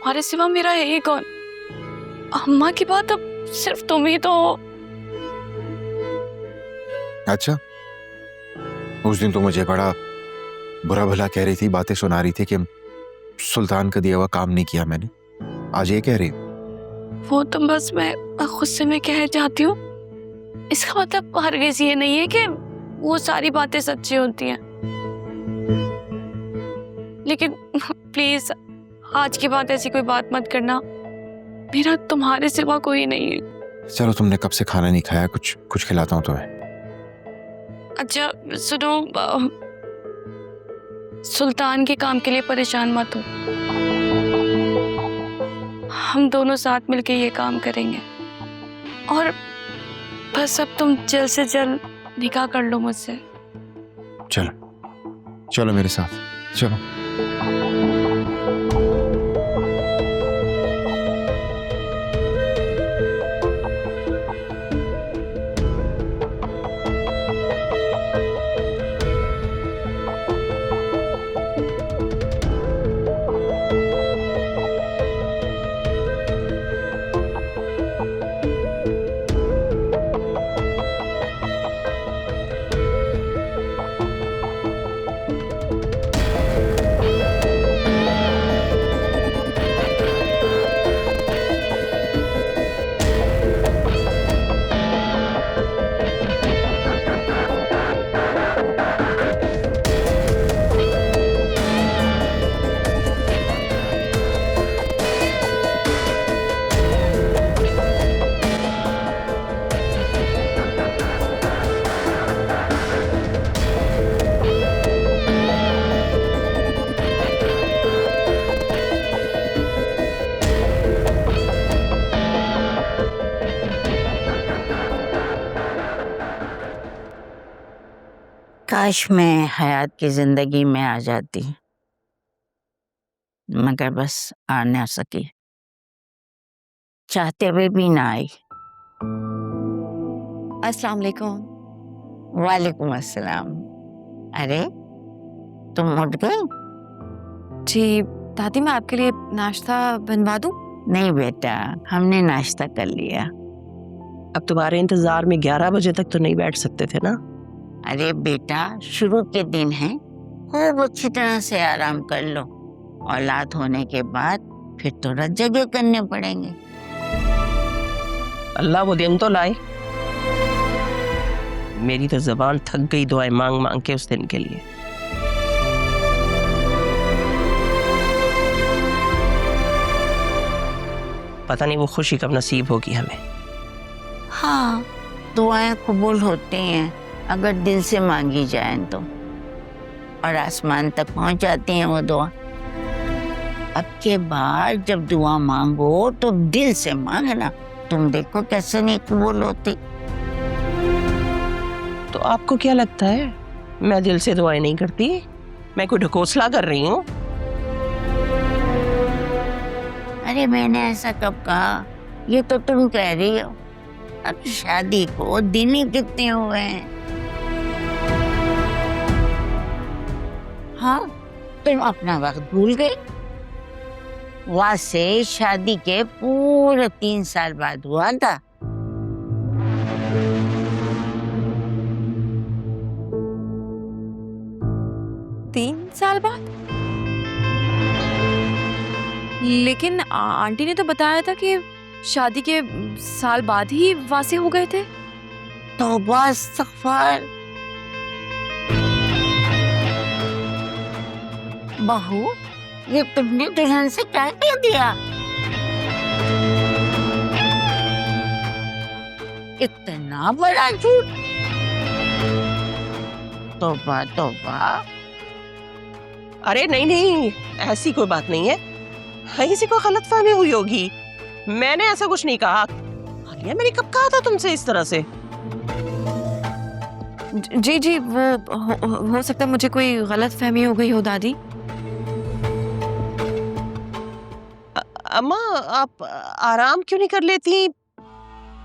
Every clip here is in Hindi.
तुम्हारे सिवा मेरा है ही कौन? अम्मा की बात अब सिर्फ तुम ही तो हो। अच्छा, उस दिन तो मुझे बड़ा बुरा भला कह रही थी, बातें सुना रही थी कि सुल्तान का दिया हुआ काम नहीं किया मैंने। आज ये कह रही? वो तो बस मैं गुस्से में कह जाती हूँ। इसका मतलब हरगिज़ ये नहीं है कि वो सारी बातें सच्ची होती हैं। लेकिन प्लीज आज के बाद ऐसी कोई बात मत करना। मेरा तुम्हारे सिवा कोई नहीं है। चलो, तुमने कब से खाना नहीं खाया, कुछ खिलाता हूँ तुम्हें। अच्छा सुनो, सुल्तान के काम के लिए परेशान मत हो। हम दोनों साथ मिलके ये काम करेंगे और बस अब तुम जल्द से जल्द निकाह कर लो मुझसे। चलो चलो मेरे साथ चलो। काश मैं हयात की जिंदगी में आ जाती, मगर बस आ ना सकी, चाहते हुए भी ना आई। अस्सलाम वालेकुम। वालेकुम अस्सलाम। अरे तुम उठ गई? जी दादी, मैं आपके लिए नाश्ता बनवा दूं? नहीं बेटा, हमने नाश्ता कर लिया। अब तुम्हारे इंतजार में 11 बजे तक तो नहीं बैठ सकते थे ना। अरे बेटा, शुरू के दिन है, खूब अच्छी तरह से आराम कर लो। औलाद होने के बाद फिर तो रात जगह करने पड़ेंगे। अल्लाह वो दिन तो लाए। मेरी तो जबान थक गई दुआएं मांग मांग के उस दिन के लिए। पता नहीं वो खुशी कब नसीब होगी हमें। हाँ, दुआएं कबूल होती हैं अगर दिल से मांगी जाए तो, और आसमान तक पहुंच जाती हैं वो दुआ। अब के बाद जब दुआ मांगो तो दिल से मांगना, तुम देखो कैसे नहीं कबूल होती। तो आपको क्या लगता है मैं दिल से दुआएं नहीं करती? मैं कोई ढकोसला कर रही हूँ? अरे मैंने ऐसा कब कहा? ये तो तुम कह रही हो। अब शादी को दिन ही कितने हुए हैं। हाँ, तुम अपना वक्त भूल गई। वहां से शादी के पूरे 3 साल बाद हुआ था। तीन साल बाद? लेकिन आंटी ने तो बताया था कि शादी के साल बाद ही वासे हो गए थे। तौबा इस्तग़फ़ार। बहू, ये तुमने दुल्हन से क्या कह दिया? इतना बड़ा झूठ! तौबा तौबा। अरे नहीं नहीं, ऐसी कोई बात नहीं है। किसी को गलतफहमी हुई होगी। मैंने ऐसा कुछ नहीं कहा। आलिया, मैंने कब कहा था तुमसे इस तरह से? जी जी, वो हो सकता है मुझे कोई गलत फहमी हो गई हो दादी। अम्मा, आप आराम क्यों नहीं कर लेती?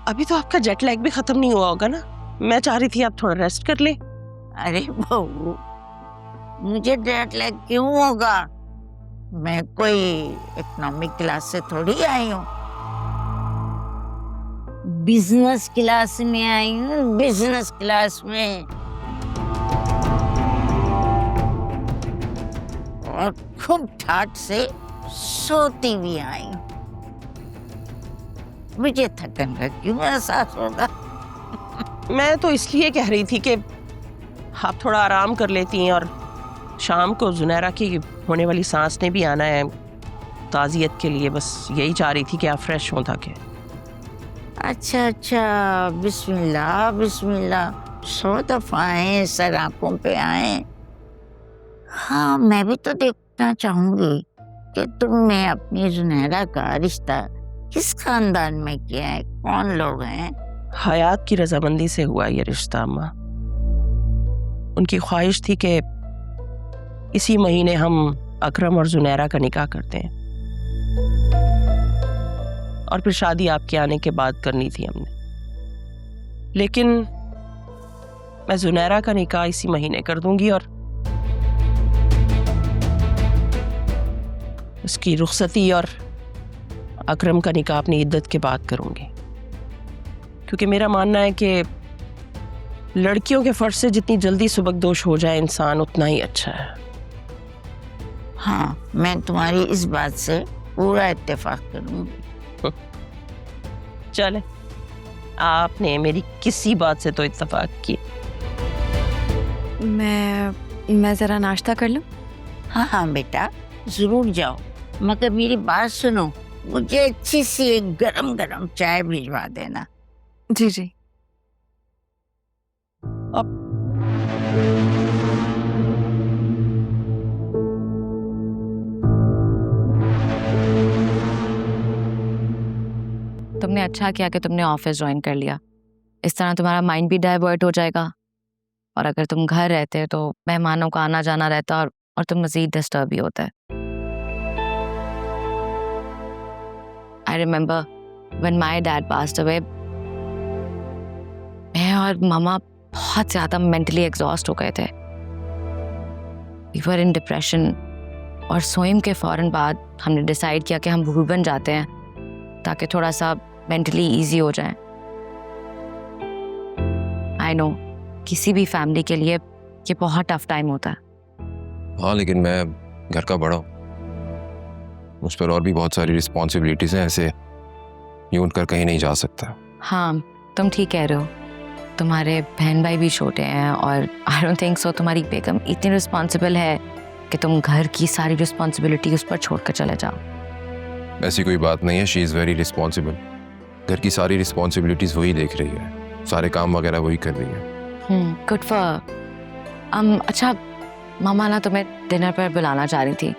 अभी तो आपका जेट लैग भी खत्म नहीं हुआ होगा ना। मैं चाह रही थी आप थोड़ा रेस्ट कर ले। अरे बहू, मुझे जेट लैग क्यों होगा? मैं कोई इकोनॉमिक क्लास से थोड़ी आई हूँ, बिजनेस क्लास में आई हूँ, बिजनेस क्लास में। और खूब ठाट से सोती भी आई हूँ। मुझे थकन का क्यों एहसास होगा? मैं तो इसलिए कह रही थी कि आप थोड़ा आराम कर लेती हैं, और शाम को जुनैरा की होने वाली सांस ने भी आना है ताज़ियत के लिए। बस यही चाह रही थी कि आप फ्रेश हों ताकि। अच्छा अच्छा, बिस्मिल्लाह बिस्मिल्लाह, 100 दफा आए, सर आंखों पे आए। हाँ, मैं भी तो देखना चाहूंगी कि तुमने अपनी जुनैरा का रिश्ता किस खानदान में किया है, कौन लोग हैं? हयात की रजामंदी से हुआ ये रिश्ता अम्मा। उनकी ख्वाहिश थी कि इसी महीने हम अकरम और जुनैरा का निकाह करते हैं, और फिर शादी आपके आने के बाद करनी थी हमने। लेकिन मैं जुनैरा का निकाह इसी महीने कर दूंगी और उसकी रुखसती और अकरम का निकाह अपनी इद्दत के बाद करूंगी, क्योंकि मेरा मानना है कि लड़कियों के फर्ज से जितनी जल्दी सुबकदोश हो जाए इंसान उतना ही अच्छा है। हाँ, मैं तुम्हारी इस बात से पूरा इत्तेफाक करूंगी। चले, आपने मेरी किसी बात से तो इत्तेफाक की। मैं ज़रा नाश्ता कर लूँ? हाँ हाँ बेटा, जरूर जाओ, मगर मेरी बात सुनो, मुझे अच्छी सी एक गरम गरम चाय भिजवा देना। जी जी। तुमने अच्छा किया कि तुमने ऑफिस ज्वाइन कर लिया। इस तरह तुम्हारा माइंड भी डाइवर्ट हो जाएगा, और अगर तुम घर रहते तो मेहमानों का आना जाना रहता और तुम मजीद डिस्टर्ब भी होता है। I remember when my dad passed away, मैं और मामा बहुत ज़्यादा मेंटली एग्जॉस्ट हो गए थे। वी वर इन डिप्रेशन, और सोइम के फ़ौरन बाद हमने डिसाइड किया कि हम वुबन जाते हैं ताकि थोड़ा सा मेंटली इजी हो जाए। आई नो किसी भी फैमिली के लिए ये बहुत टफ टाइम होता है। हाँ, लेकिन मैं घर का बड़ा हूँ, मुझ पर और भी बहुत सारी रिस्पॉन्सिबिलिटीज हैं, ऐसे यूं कर कहीं नहीं जा सकता। हाँ, तुम ठीक कह रहे हो। तुम्हारे बहन भाई भी छोटे हैं, और आई डोंट थिंक सो तुम्हारी बेगम इतनी रिस्पॉन्सिबल है कि तुम घर की सारी रिस्पॉन्सिबिलिटी उस पर छोड़कर चले जाओ। ऐसी कोई बात नहीं है, शी इज़ वेरी रिस्पॉन्सिबल। घर की सारी रिस्पॉन्सिबिलिटीज वही देख रही है, सारे काम वगैरह वही कर रही है। Good for. अच्छा, मामा ना तुम्हें डिनर पर बुलाना चाह रही थी।